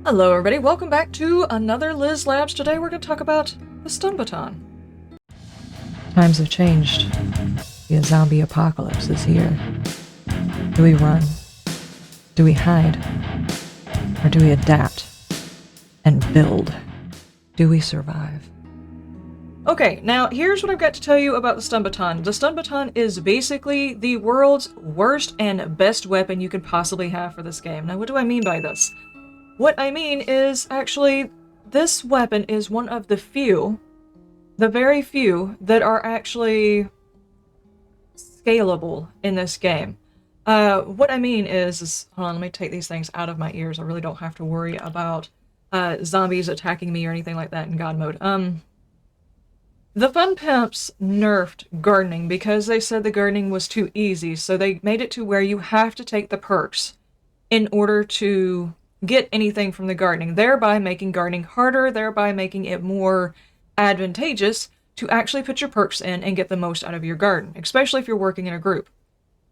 Hello everybody, welcome back to another Labz. Today we're going to talk about the stun baton. Times have changed. The zombie apocalypse is here. Do we run? Do we hide? Or do we adapt and build? Do we survive? Okay, now here's what I've got to tell you about the stun baton. The stun baton is basically the world's worst and best weapon you could possibly have for this game. Now what do I mean by this? What I mean is, actually, this weapon is one of the few, the very few, that are actually scalable in this game. What I mean is, hold on, let me take these things out of my ears. I really don't have to worry about zombies attacking me or anything like that in God mode. The Fun Pimps nerfed gardening because they said the gardening was too easy, so they made it to where you have to take the perks in order to get anything from the gardening, thereby making gardening harder, thereby making it more advantageous to actually put your perks in and get the most out of your garden, especially if you're working in a group.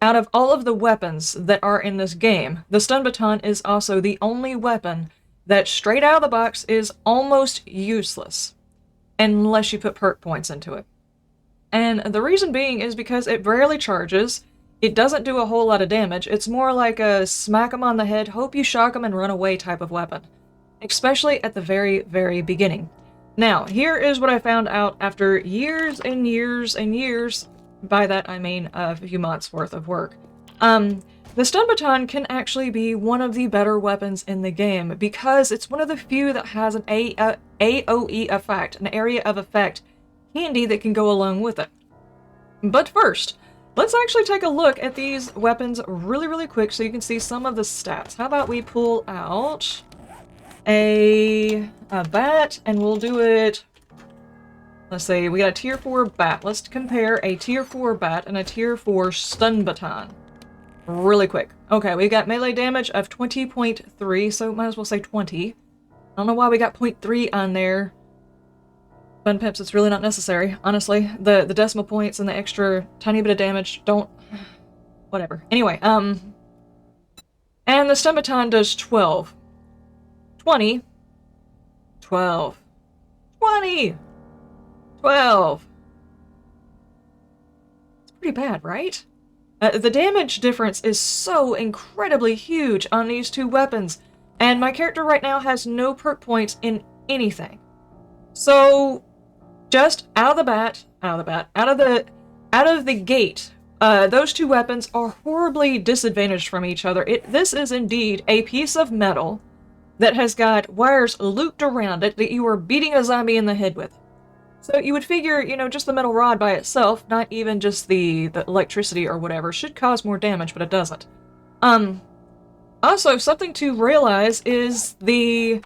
Out of all of the weapons that are in this game, the stun baton is also the only weapon that straight out of the box is almost useless, unless you put perk points into it. And the reason being is because it rarely charges. It doesn't do a whole lot of damage. It's more like a smack 'em on the head, hope you shock 'em and run away type of weapon. Especially at the very, very beginning. Now, here is what I found out after years and years and years. By that I mean a few months worth of work. The stun baton can actually be one of the better weapons in the game because it's one of the few that has an AoE effect, an area of effect handy that can go along with it. But first, let's actually take a look at these weapons really quick so you can see some of the stats. How about we pull out a bat and we'll do it. Let's see, we got a tier 4 bat. Let's compare a tier 4 bat and a tier 4 stun baton. Really quick. Okay, we got melee damage of 20.3, so might as well say 20. I don't know why we got 0.3 on there. Fun Pimps, it's really not necessary, honestly. The decimal points and the extra tiny bit of damage don't... whatever. Anyway, and the stun baton does 12. 20. 12. 20! 12! It's pretty bad, right? The damage difference is so incredibly huge on these two weapons, and my character right now has no perk points in anything. So, just out of the gate, those two weapons are horribly disadvantaged from each other. This is indeed a piece of metal that has got wires looped around it that you are beating a zombie in the head with. So you would figure, you know, just the metal rod by itself, not even just the electricity or whatever, should cause more damage, but it doesn't. Also, something to realize is the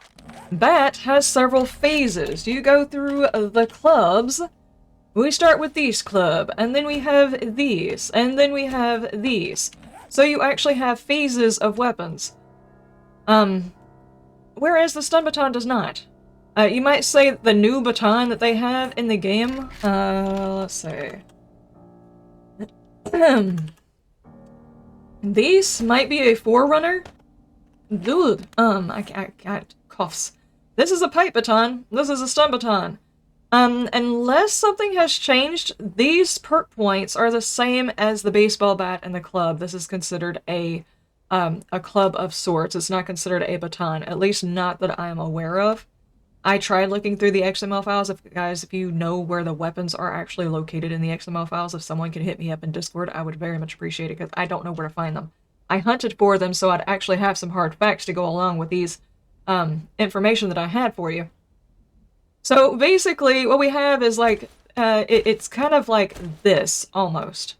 bat has several phases. You go through the clubs. We start with these club, and then we have these, and then we have these. So you actually have phases of weapons. Whereas the stun baton does not. You might say the new baton that they have in the game, let's see. These might be a forerunner. Dude, I can't coughs. This is a pipe baton. This is a stun baton. Unless something has changed, these perk points are the same as the baseball bat and the club. This is considered a club of sorts. It's not considered a baton, at least not that I am aware of. I tried looking through the XML files. If you know where the weapons are actually located in the XML files, if someone could hit me up in Discord, I would very much appreciate it, because I don't know where to find them. I hunted for them so I'd actually have some hard facts to go along with these information that I had for you. So basically, what we have is like, it's kind of like this, almost.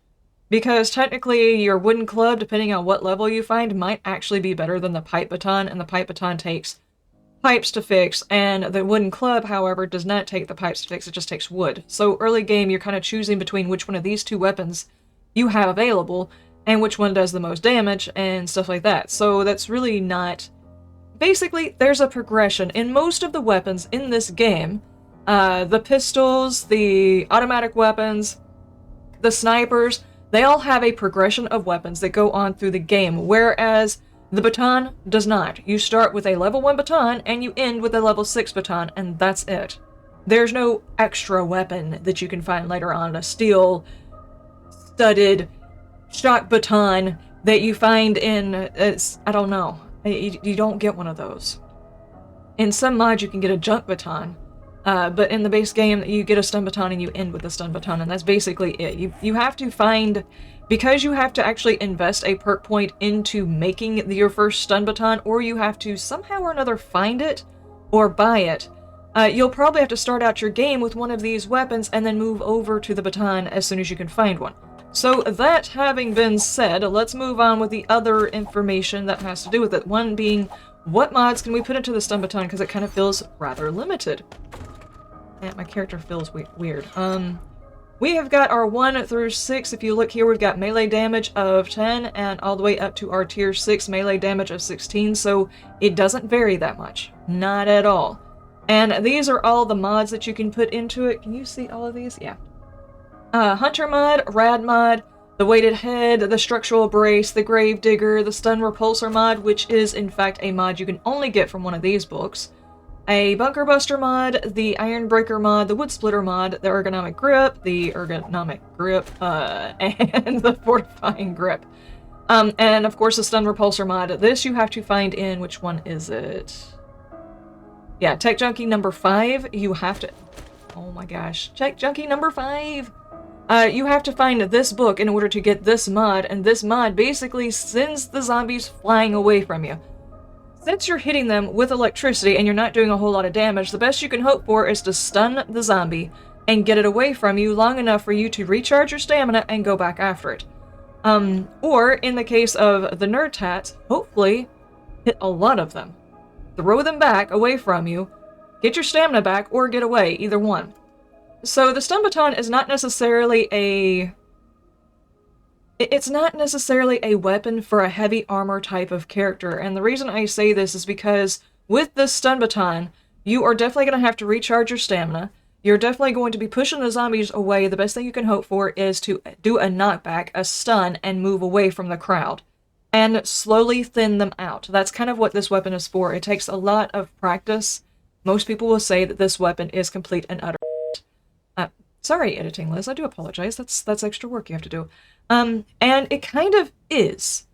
Because technically, your wooden club, depending on what level you find, might actually be better than the pipe baton, and the pipe baton takes pipes to fix, and the wooden club, however, does not take the pipes to fix, it just takes wood. So early game, you're kind of choosing between which one of these two weapons you have available, and which one does the most damage, and stuff like that. So that's really not... Basically, there's a progression. In most of the weapons in this game, the pistols, the automatic weapons, the snipers, they all have a progression of weapons that go on through the game, whereas The baton does not. You start with a level 1 baton and you end with a level 6 baton, and that's it. There's no extra weapon that you can find later on, a steel studded shock baton that you find in, I don't know. You don't get one of those. In some mods you can get a junk baton, but in the base game you get a stun baton and you end with a stun baton, and that's basically it. You have to find, because you have to actually invest a perk point into making your first stun baton, or you have to somehow or another find it or buy it. You'll probably have to start out your game with one of these weapons and then move over to the baton as soon as you can find one. So that having been said, let's move on with the other information that has to do with it. One being, what mods can we put into the stun baton, because it kind of feels rather limited. And my character feels weird. We have got our 1 through 6. If you look here, we've got melee damage of 10 and all the way up to our tier 6 melee damage of 16, so it doesn't vary that much. Not at all. And these are all the mods that you can put into it. Can you see all of these? Yeah. Hunter mod, rad mod, the weighted head, the structural brace, the grave digger, the stun repulsor mod, which is in fact a mod you can only get from one of these books, a bunker buster mod, the iron breaker mod, the wood splitter mod, the ergonomic grip, and the fortifying grip. And of course the stun repulsor mod. This you have to find in, which one is it? Yeah, Tech Junkie number 5. You have to, oh my gosh, Tech Junkie number 5. You have to find this book in order to get this mod, and this mod basically sends the zombies flying away from you. Since you're hitting them with electricity and you're not doing a whole lot of damage, the best you can hope for is to stun the zombie and get it away from you long enough for you to recharge your stamina and go back after it. Or, in the case of the nerd tats, hopefully hit a lot of them. Throw them back away from you, get your stamina back, or get away, either one. So the stun baton is not necessarily it's not necessarily a weapon for a heavy armor type of character, and the reason I say this is because with this stun baton, you are definitely going to have to recharge your stamina. You're definitely going to be pushing the zombies away. The best thing you can hope for is to do a knockback, a stun, and move away from the crowd, and slowly thin them out. That's kind of what this weapon is for. It takes a lot of practice. Most people will say that this weapon is complete and utter. Sorry, editing Liz, I do apologize. That's extra work you have to do. And it kind of is.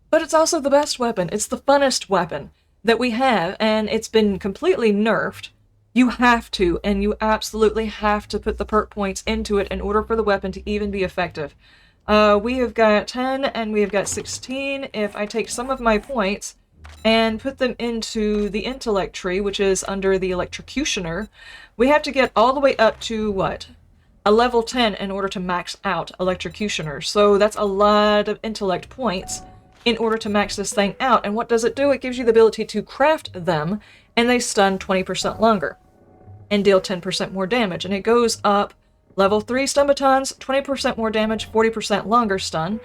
But it's also the best weapon. It's the funnest weapon that we have, and it's been completely nerfed. You have to, and you absolutely have to put the perk points into it in order for the weapon to even be effective. We have got 10 and we have got 16. If I take some of my points and put them into the intellect tree, which is under the electrocutioner, we have to get all the way up to, what? A level 10 in order to max out electrocutioner. So that's a lot of intellect points in order to max this thing out. And what does it do? It gives you the ability to craft them, and they stun 20% longer and deal 10% more damage. And it goes up level 3 stun batons, 20% more damage, 40% longer stun.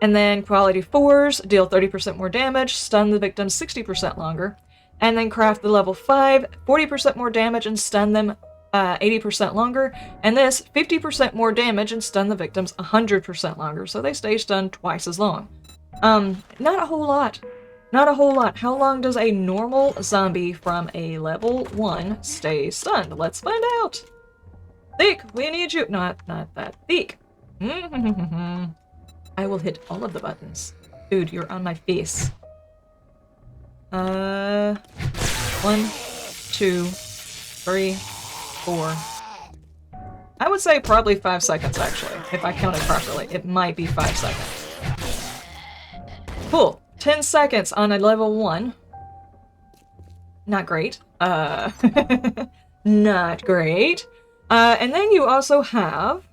And then quality 4s deal 30% more damage, stun the victim 60% longer. And then craft the level 5, 40% more damage and stun them 80% longer. And this, 50% more damage and stun the victims 100% longer. So they stay stunned twice as long. Not a whole lot. Not a whole lot. How long does a normal zombie from a level 1 stay stunned? Let's find out. Thick, we need you. Not that. Thick. I will hit all of the buttons. Dude, you're on my face. 1, 2, 3, 4. I would say probably 5 seconds, actually. If I counted properly. It might be 5 seconds. Cool. 10 seconds on a level 1. Not great. Not great. And then you also have...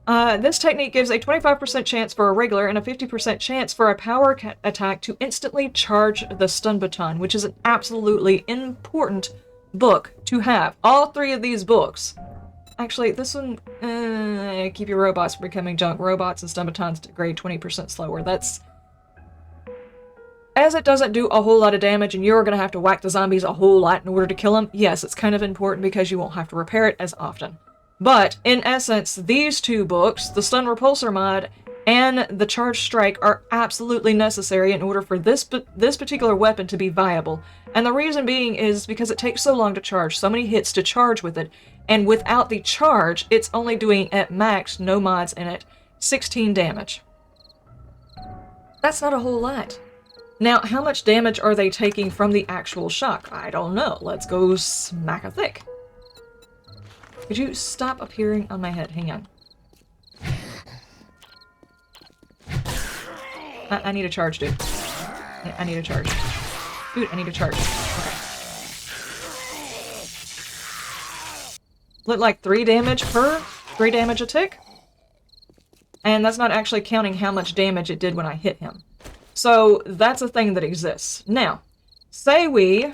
this technique gives a 25% chance for a regular and a 50% chance for a power attack to instantly charge the stun baton, which is an absolutely important book to have. All 3 of these books. Actually, this one, keep your robots from becoming junk. Robots and stun batons degrade 20% slower. That's... As it doesn't do a whole lot of damage and you're going to have to whack the zombies a whole lot in order to kill them, yes, it's kind of important because you won't have to repair it as often. But, in essence, these 2 books, the Stun Repulsor mod and the charged strike are absolutely necessary in order for this particular weapon to be viable. And the reason being is because it takes so long to charge, so many hits to charge with it, and without the charge, it's only doing, at max, no mods in it, 16 damage. That's not a whole lot. Now, how much damage are they taking from the actual shock? I don't know. Let's go smack a thick. Could you stop appearing on my head? Hang on. I need a charge, dude. I need a charge. Dude, I need a charge. Okay. Lit like 3 damage per? 3 damage a tick? And that's not actually counting how much damage it did when I hit him. So that's a thing that exists. Now, say we...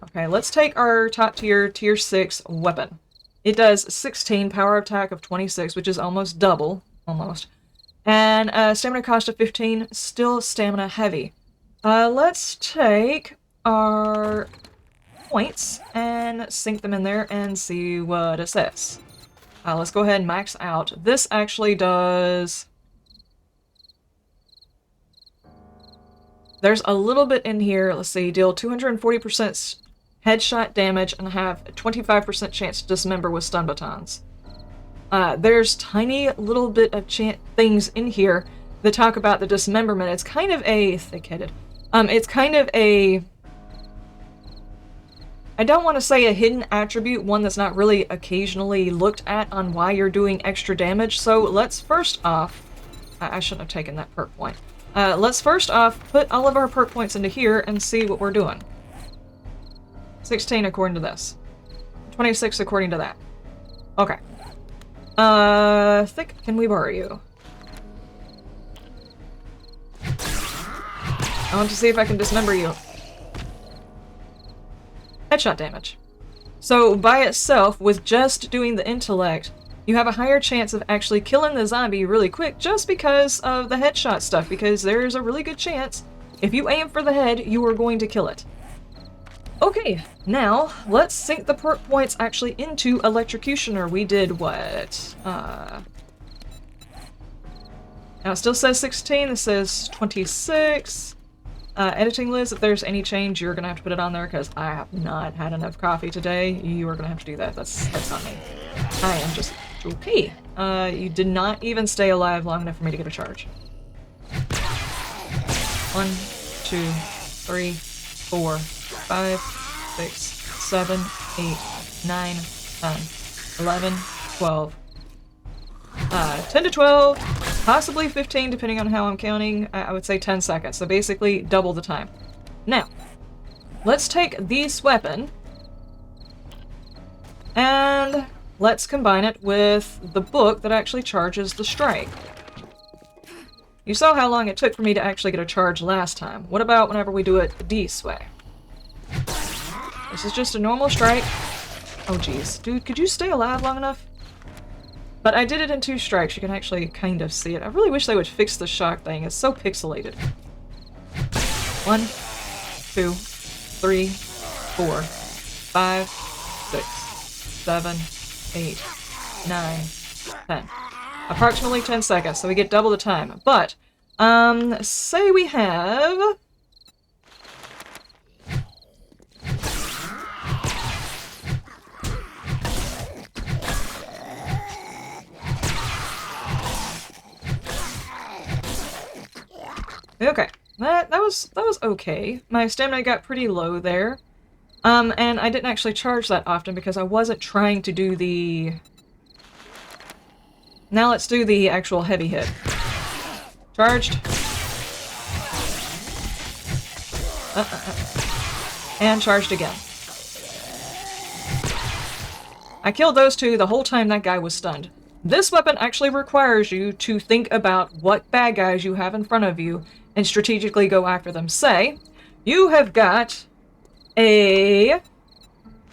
Okay, let's take our top tier, tier 6 weapon. It does 16, power attack of 26, which is almost double. Almost. And stamina cost of 15, still stamina heavy. Let's take our points and sink them in there and see what it says. Let's go ahead and max out. This actually does... There's a little bit in here. Let's see. Deal 240% headshot damage and have a 25% chance to dismember with stun batons. There's tiny little bit of things in here that talk about the dismemberment. It's kind of a... thick-headed. It's kind of a... I don't want to say a hidden attribute, one that's not really occasionally looked at on why you're doing extra damage. So let's first off... I shouldn't have taken that perk point. Let's first off put all of our perk points into here and see what we're doing. 16 according to this. 26 according to that. Okay. Thick, can we borrow you? I want to see if I can dismember you. Headshot damage. So, by itself, with just doing the intellect, you have a higher chance of actually killing the zombie really quick just because of the headshot stuff, because there's a really good chance, if you aim for the head, you are going to kill it. Okay, now, let's sink the perk points actually into Electrocutioner. We did what? Now it still says 16, this says 26. Editing Liz, if there's any change, you're gonna have to put it on there because I have not had enough coffee today. You are gonna have to do that. That's not me. I am just okay. You did not even stay alive long enough for me to get a charge. 1, 2, 3, 4, 5, 6, 7, 8, 9, 10, 11, 12. 10 to 12, possibly 15 depending on how I'm counting. I would say 10 seconds, so basically double the time. Now, let's take this weapon and let's combine it with the book that actually charges the strike. You saw how long it took for me to actually get a charge last time. What about whenever we do it this way? This is just a normal strike. Oh jeez, dude, could you stay alive long enough? But I did it in 2 strikes. You can actually kind of see it. I really wish they would fix the shock thing. It's so pixelated. 1, 2, 3, 4, 5, 6, 7, 8, 9, 10. Approximately 10 seconds, so we get double the time. But, say we have... Okay, that was okay. My stamina got pretty low there. And I didn't actually charge that often because I wasn't trying to do the... Now let's do the actual heavy hit. Charged. And charged again. I killed those 2 the whole time that guy was stunned. This weapon actually requires you to think about what bad guys you have in front of you and strategically go after them. Say, you have got a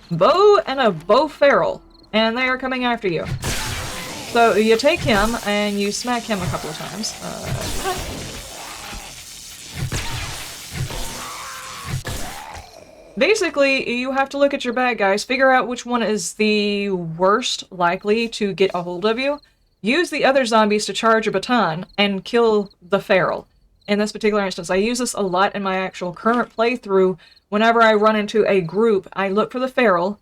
bow and a bow ferrule, and they are coming after you. So you take him and you smack him a couple of times. Basically, you have to look at your bad guys, figure out which one is the worst likely to get a hold of you. use the other zombies to charge a baton and kill the feral. In this particular instance, I use this a lot in my actual current playthrough. Whenever I run into a group, I look for the feral,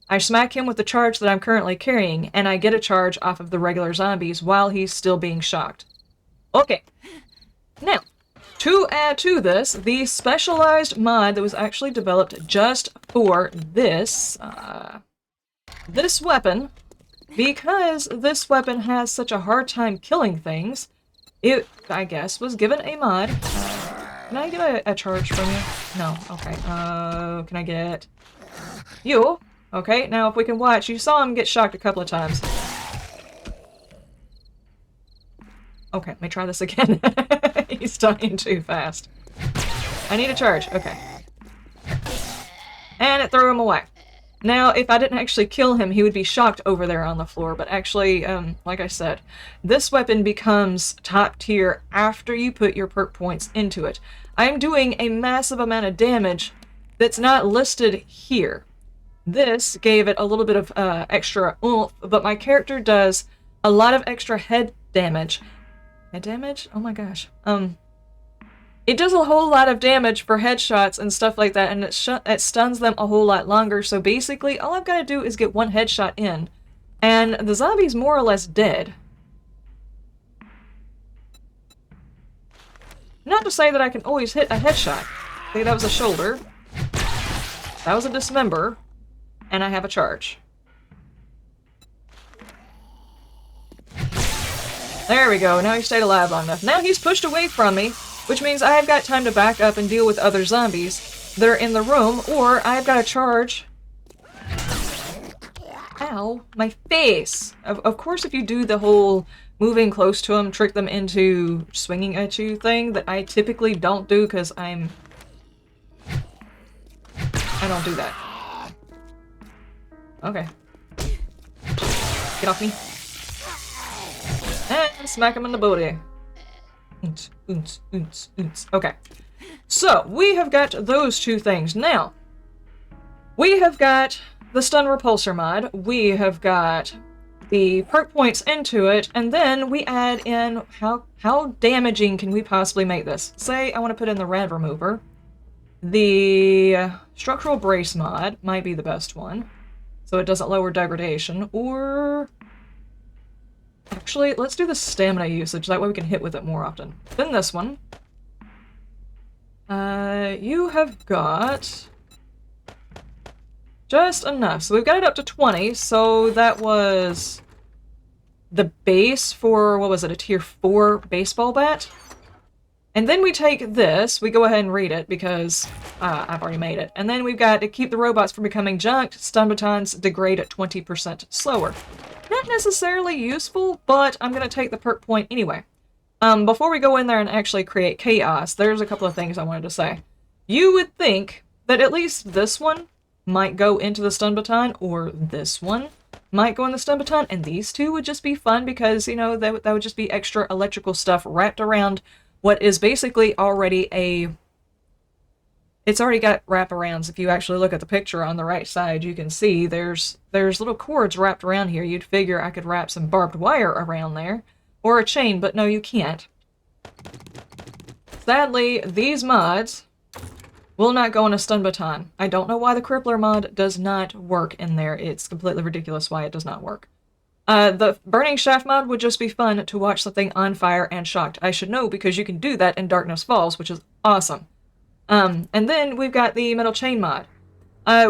I smack him with the charge that I'm currently carrying, and I get a charge off of the regular zombies while he's still being shocked. Okay. Now, to add to this, the specialized mod that was actually developed just for this, this weapon, because this weapon has such a hard time killing things, it, I guess, was given a mod. Can I get a charge from you? No. Okay. Can I get you? Okay, now if we can watch, you saw him get shocked a couple of times. Okay, let me try this again. He's dying too fast. I need a charge. Okay. And it threw him away. Now, if I didn't actually kill him, he would be shocked over there on the floor. But actually, like I said, this weapon becomes top tier after you put your perk points into it. I'm doing a massive amount of damage that's not listed here. This gave it a little bit of extra oomph, but my character does a lot of extra head damage. Head damage? Oh my gosh. It does a whole lot of damage for headshots and stuff like that, and it stuns them a whole lot longer, so basically all I've got to do is get one headshot in, and the zombie's more or less dead. Not to say that I can always hit a headshot. I think that was a shoulder. That was a dismember. And I have a charge. There we go. Now he stayed alive long enough. Now he's pushed away from me, which means I've got time to back up and deal with other zombies that are in the room, or I've got a charge. Ow, my face! Of course, if you do the whole moving close to them, trick them into swinging at you thing that I typically don't do because I don't do that. Okay. Get off me. And smack him in the booty. Okay. So, we have got those two things. Now, we have got the stun repulsor mod, we have got the perk points into it, and then we add in how damaging can we possibly make this? Say I want to put in the rad remover. The structural brace mod might be the best one, so it doesn't lower degradation, or actually, let's do the stamina usage, that way we can hit with it more often. Then this one. You have got just enough. So we've got it up to 20, so that was the base for, what was it, a tier 4 baseball bat? And then we take this, we go ahead and read it because I've already made it. And then we've got to keep the robots from becoming junked, stun batons degrade at 20% slower. Not necessarily useful, but I'm going to take the perk point anyway. Before we go in there and actually create chaos, there's a couple of things I wanted to say. You would think that at least this one might go into the stun baton, or this one might go in the stun baton, and these two would just be fun because, you know, that would just be extra electrical stuff wrapped around what is basically already a... It's already got wraparounds. If you actually look at the picture on the right side, you can see there's little cords wrapped around here. You'd figure I could wrap some barbed wire around there, or a chain, but no, you can't. Sadly, these mods will not go in a stun baton. I don't know why the crippler mod does not work in there. It's completely ridiculous why it does not work. The burning shaft mod would just be fun to watch something on fire and shocked. I should know because you can do that in Darkness Falls, which is awesome. And then we've got the metal chain mod,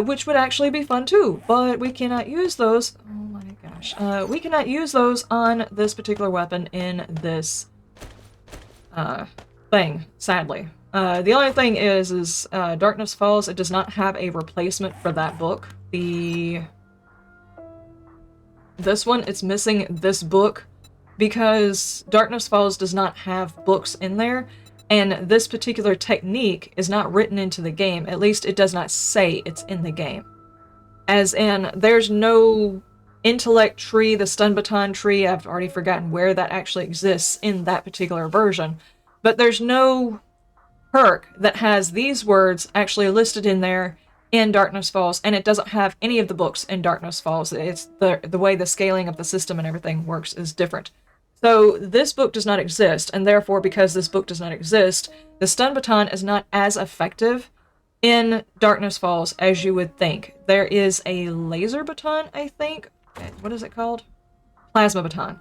which would actually be fun too, but we cannot use those. Oh my gosh. We cannot use those on this particular weapon in this thing, sadly. The only thing is Darkness Falls, it does not have a replacement for that book. This one, it's missing this book because Darkness Falls does not have books in there, and this particular technique is not written into the game. At least it does not say it's in the game. As in, there's no intellect tree, the stun baton tree, I've already forgotten where that actually exists in that particular version, but there's no perk that has these words actually listed in there in Darkness Falls, and it doesn't have any of the books in Darkness Falls. It's the way the scaling of the system and everything works is different. So this book does not exist, and therefore, because this book does not exist, the stun baton is not as effective in Darkness Falls as you would think. There is a laser baton, I think. What is it called? Plasma baton.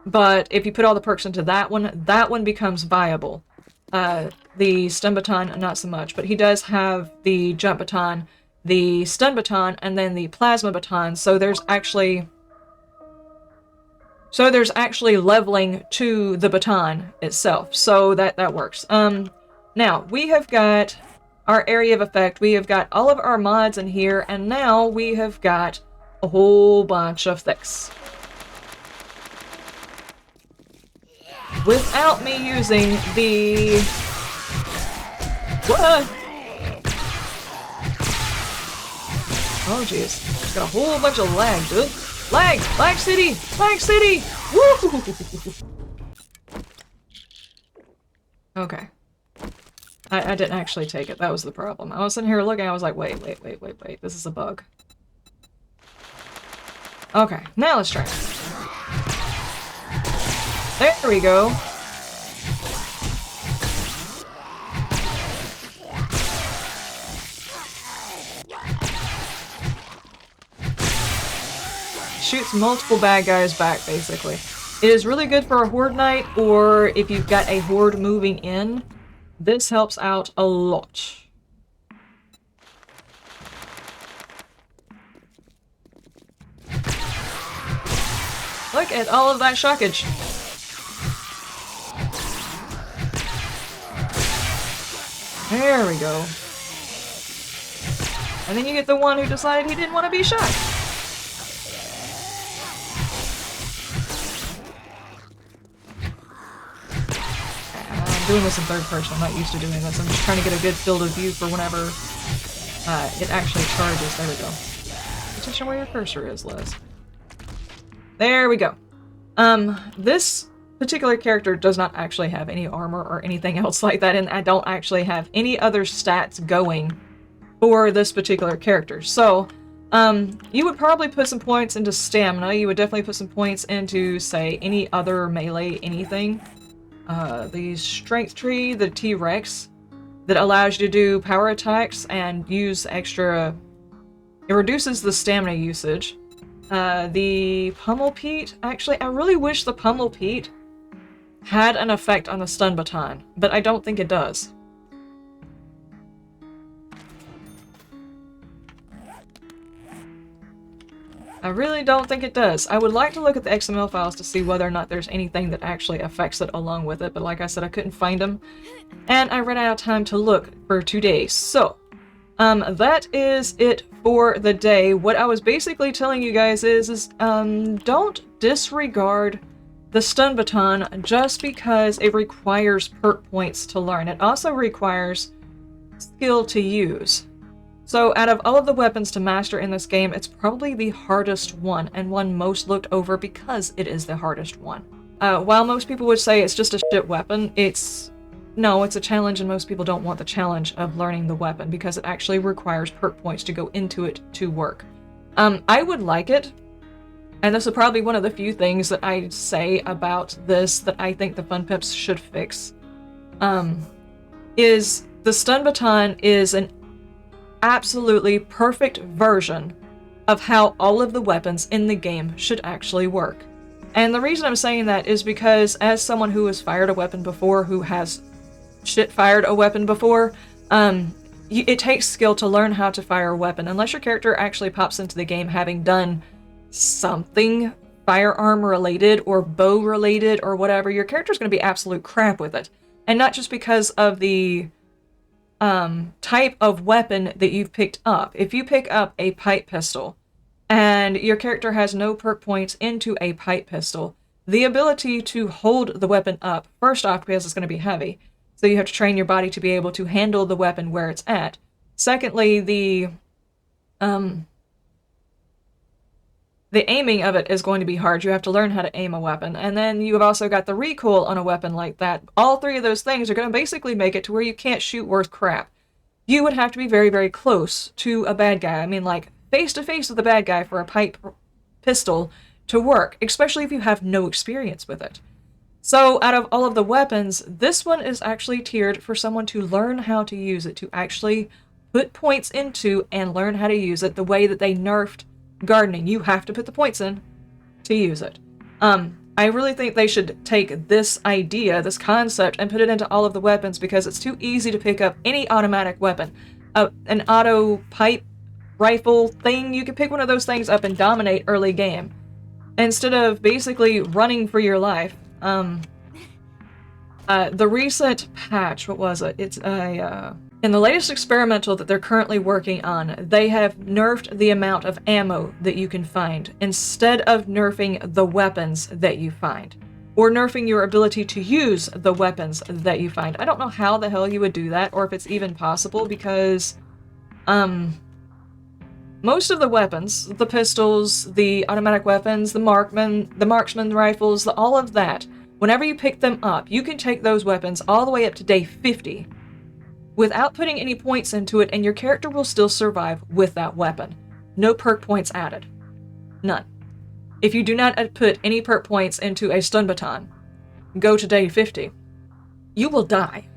But if you put all the perks into that one becomes viable. The stun baton, not so much. But he does have the jump baton, the stun baton, and then the plasma baton. So there's actually leveling to the baton itself. So that works. Now, we have got our area of effect. We have got all of our mods in here, and now we have got a whole bunch of thicks. Without me using the... What? Oh, jeez. It's got a whole bunch of lag, dude. Lag! Lag City! Lag City! Woo! Okay. I didn't actually take it. That was the problem. I was sitting here looking, I was like, wait. This is a bug. Okay, now let's try it. There we go. Shoots multiple bad guys back, basically. It is really good for a horde night, or if you've got a horde moving in. This helps out a lot. Look at all of that shockage. There we go. And then you get the one who decided he didn't want to be shot. I'm doing this in third person. I'm not used to doing this. I'm just trying to get a good field of view for whenever it actually charges. There we go. Attention where your cursor is, Liz. There we go. This particular character does not actually have any armor or anything else like that, and I don't actually have any other stats going for this particular character. So, you would probably put some points into stamina. You would definitely put some points into, say, any other melee anything. The strength tree, the T-Rex, that allows you to do power attacks and use extra... It reduces the stamina usage. The Pummel Pete, actually, I really wish the Pummel Pete had an effect on the stun baton, but I don't think it does. I really don't think it does. I would like to look at the XML files to see whether or not there's anything that actually affects it along with it, but like I said, I couldn't find them, and I ran out of time to look for 2 days. So, that is it for the day. What I was basically telling you guys is don't disregard the stun baton just because it requires perk points to learn. It also requires skill to use. So out of all of the weapons to master in this game, it's probably the hardest one, and one most looked over because it is the hardest one. While most people would say it's just a shit weapon, it's a challenge, and most people don't want the challenge of learning the weapon because it actually requires perk points to go into it to work. I would like it, and this is probably one of the few things that I say about this that I think the Fun Pips should fix, is the stun baton is an absolutely perfect version of how all of the weapons in the game should actually work. And the reason I'm saying that is because as someone who has fired a weapon before, who has fired a weapon before, it takes skill to learn how to fire a weapon. Unless your character actually pops into the game having done something firearm related or bow related or whatever, your character's going to be absolute crap with it. And not just because of the type of weapon that you've picked up. If you pick up a pipe pistol and your character has no perk points into a pipe pistol, the ability to hold the weapon up, first off, because it's going to be heavy, so you have to train your body to be able to handle the weapon where it's at. Secondly, the aiming of it is going to be hard. You have to learn how to aim a weapon. And then you have also got the recoil on a weapon like that. All three of those things are going to basically make it to where you can't shoot worth crap. You would have to be very, very close to a bad guy. I mean, like, face to face with a bad guy for a pipe pistol to work, especially if you have no experience with it. So out of all of the weapons, this one is actually tiered for someone to learn how to use it, to actually put points into and learn how to use it the way that they nerfed gardening. You have to put the points in to use it. I really think they should take this idea, this concept, and put it into all of the weapons because it's too easy to pick up any automatic weapon. An auto pipe rifle thing, you can pick one of those things up and dominate early game. Instead of basically running for your life. The recent patch, what was it? It's in the latest experimental that they're currently working on, they have nerfed the amount of ammo that you can find instead of nerfing the weapons that you find, or nerfing your ability to use the weapons that you find. I don't know how the hell you would do that, or if it's even possible, because most of the weapons, the pistols, the automatic weapons, the marksman rifles, all of that, whenever you pick them up, you can take those weapons all the way up to day 50 without putting any points into it, and your character will still survive with that weapon. No perk points added. None. If you do not put any perk points into a stun baton, go to day 50, you will die.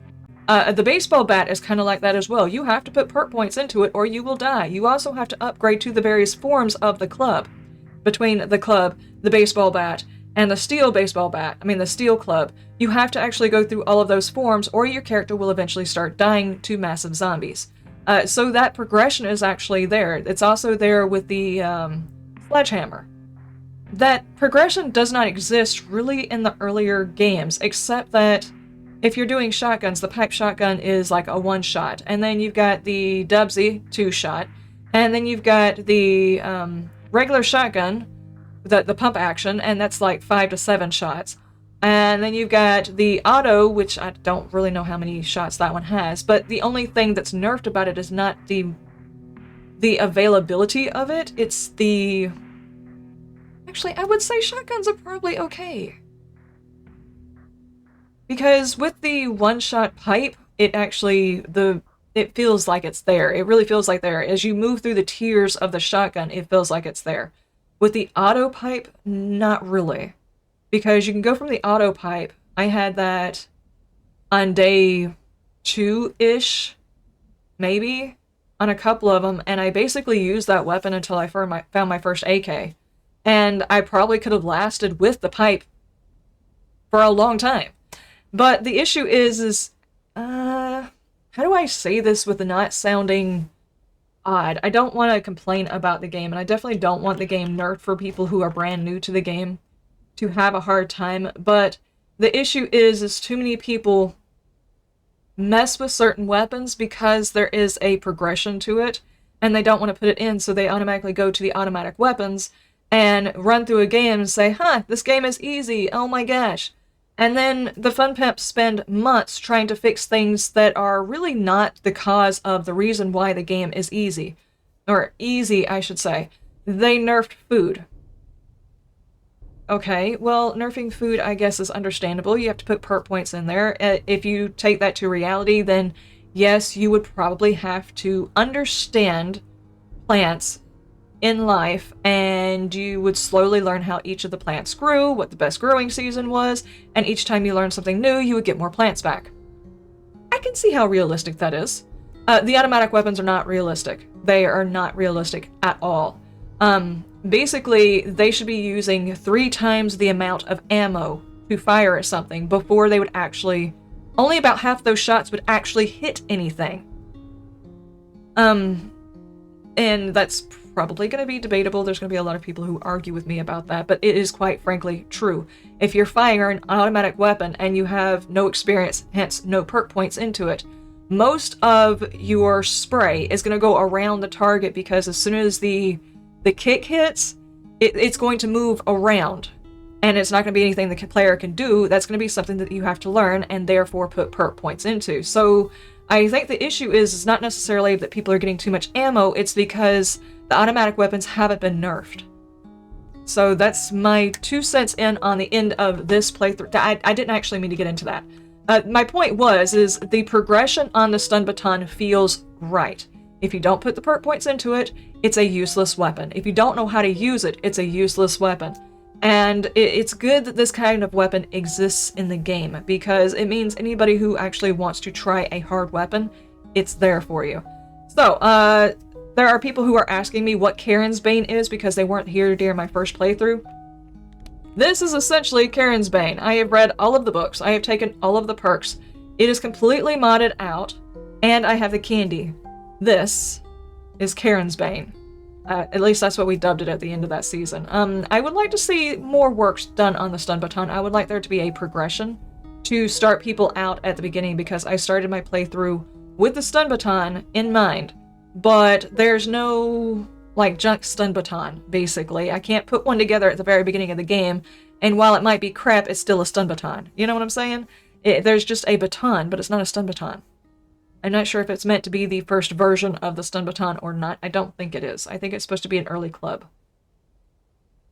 The baseball bat is kind of like that as well. You have to put perk points into it or you will die. You also have to upgrade to the various forms of the club. Between the club, the baseball bat, and the steel baseball bat, the steel club, you have to actually go through all of those forms or your character will eventually start dying to massive zombies. So that progression is actually there. It's also there with the sledgehammer. That progression does not exist really in the earlier games, except that if you're doing shotguns, the pipe shotgun is like a one-shot, and then you've got the Dubsy two-shot, and then you've got the regular shotgun, the pump action, and that's like 5 to 7 shots. And then you've got the auto, which I don't really know how many shots that one has, but the only thing that's nerfed about it is not the availability of it, it's the... Actually, I would say shotguns are probably okay. Because with the one-shot pipe, it actually, it feels like it's there. It really feels like there. As you move through the tiers of the shotgun, it feels like it's there. With the auto pipe, not really. Because you can go from the auto pipe, I had that on day 2-ish, maybe, on a couple of them, and I basically used that weapon until I found my first AK. And I probably could have lasted with the pipe for a long time. But the issue is how do I say this with not sounding odd? I don't want to complain about the game, and I definitely don't want the game nerfed for people who are brand new to the game to have a hard time, but the issue is too many people mess with certain weapons because there is a progression to it, and they don't want to put it in, so they automatically go to the automatic weapons and run through a game and say, this game is easy, oh my gosh. And then the fun pimps spend months trying to fix things that are really not the cause of the reason why the game is easy. Or easy, I should say. They nerfed food. Okay, well, nerfing food, I guess, is understandable. You have to put perk points in there. If you take that to reality, then yes, you would probably have to understand plants in life, and you would slowly learn how each of the plants grew, what the best growing season was, and each time you learn something new, you would get more plants back. I can see how realistic that is. The automatic weapons are not realistic. They are not realistic at all. Basically, they should be using 3 times the amount of ammo to fire at something before they would actually... Only about half those shots would actually hit anything. And that's probably going to be debatable. There's going to be a lot of people who argue with me about that, but it is quite frankly true. If you're firing an automatic weapon and you have no experience, hence no perk points into it, most of your spray is going to go around the target because as soon as the kick hits, it's going to move around. And it's not going to be anything the player can do. That's going to be something that you have to learn and therefore put perk points into. So I think the issue is not necessarily that people are getting too much ammo, it's because the automatic weapons haven't been nerfed. So that's my 2 cents in on the end of this playthrough. I didn't actually mean to get into that. My point is the progression on the stun baton feels right. If you don't put the perk points into it, it's a useless weapon. If you don't know how to use it, it's a useless weapon. And it's good that this kind of weapon exists in the game, because it means anybody who actually wants to try a hard weapon, it's there for you. So, there are people who are asking me what Karen's Bane is because they weren't here during my first playthrough. This is essentially Karen's Bane. I have read all of the books. I have taken all of the perks. It is completely modded out, and I have the candy. This is Karen's Bane. At least that's what we dubbed it at the end of that season. I would like to see more work done on the stun baton. I would like there to be a progression to start people out at the beginning, because I started my playthrough with the stun baton in mind, but there's no, like, junk stun baton, basically. I can't put one together at the very beginning of the game, and while it might be crap, it's still a stun baton. You know what I'm saying? There's just a baton, but it's not a stun baton. I'm not sure if it's meant to be the first version of the stun baton or not. I don't think it is. I think it's supposed to be an early club.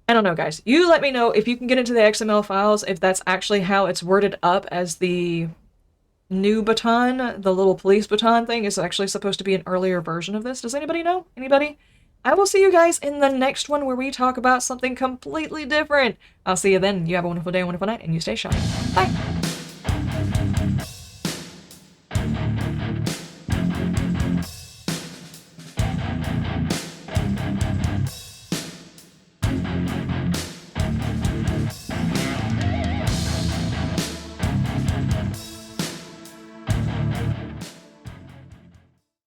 I don't know, guys. You let me know if you can get into the XML files, if that's actually how it's worded up as the new baton, the little police baton thing, is actually supposed to be an earlier version of this. Does anybody know? Anybody? I will see you guys in the next one where we talk about something completely different. I'll see you then. You have a wonderful day, a wonderful night, and you stay shiny. Bye!